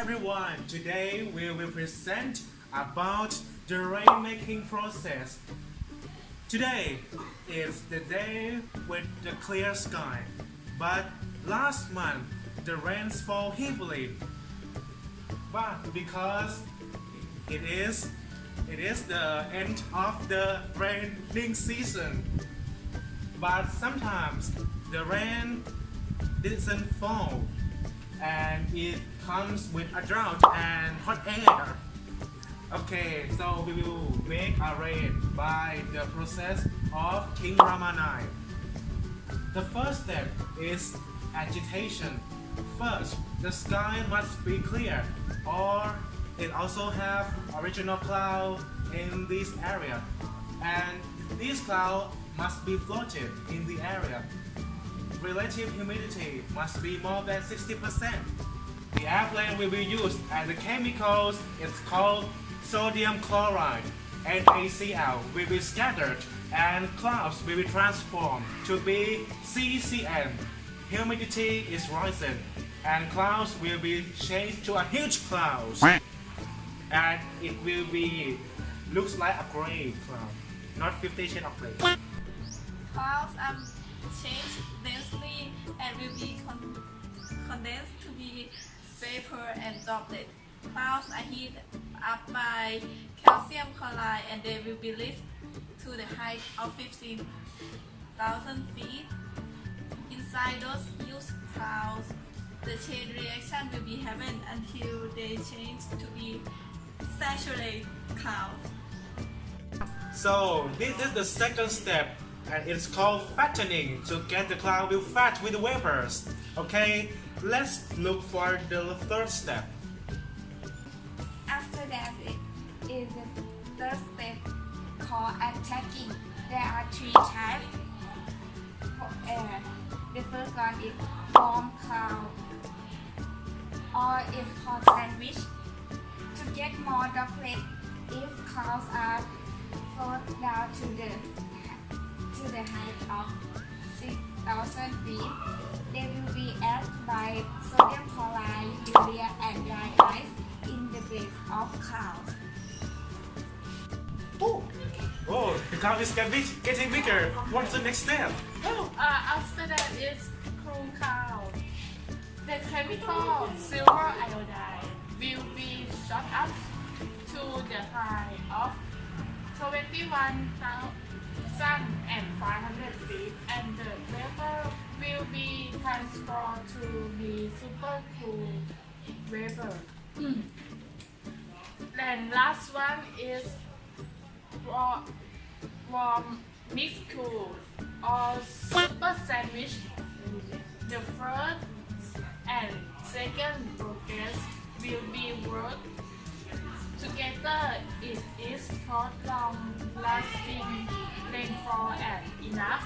everyone, today we will present about the rainmaking process. Today is the day with the clear sky, but last month the rains fall heavily. But because it is the end of the raining season, but sometimes the rain doesn't fall and it comes with a drought and hot air. Okay, so we will make a rain by the process of King Rama IX. The first step is agitation. First, the sky must be clear, or it also have original cloud in this area, and these clouds must be floated in the area. Relative humidity must be more than 60%. The airplane will be used and the chemicals is called sodium chloride, NaCl, will be scattered and clouds will be transformed to be CCN. Humidity is rising and clouds will be changed to a huge cloud, and it will be looks like a gray cloud, not 50 shades of gray. Clouds are changed densely and will be condensed to be vapor and droplet. Clouds are heated up by calcium chloride and they will be lifted to the height of 15,000 feet. Inside those huge clouds, the chain reaction will be happening until they change to be saturated clouds. So this is the second step, and it's called fattening to get the cloud will fat with the vapors. Okay, let's look for the third step. After that, it is the third step called attacking. There are three types. The first one is warm cloud, or it's called sandwich. To get more droplets, if clouds are float down to the height of 6,000 feet, they will be added by sodium chloride, urea, and dry ice in the base of clouds. Oh, the cloud is getting bigger. What's the next step? After that is cool cloud. The chemical silver iodide will be shot up to the height of 21,500 feet, and the vapor will be transformed to be super cool vapor. Then last one is warm mixed cool or super sandwich. The first and second process will be worked together. It is for long-lasting rainfall and enough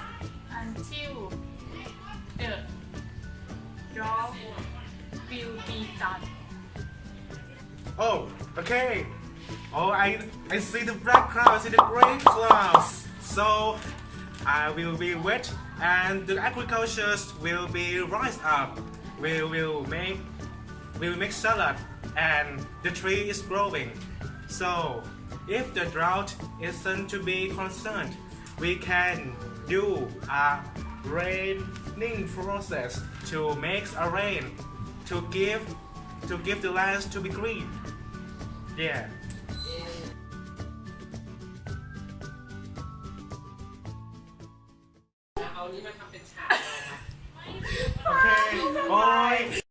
until the job will be done. Oh, okay. Oh, I see the black clouds and the gray clouds. So I will be wet and the agriculture will be rise up. We will make salad and the tree is growing. So if the drought isn't to be concerned, we can do a raining process to make a rain to give the lands to be green. Yeah. Okay. Oh.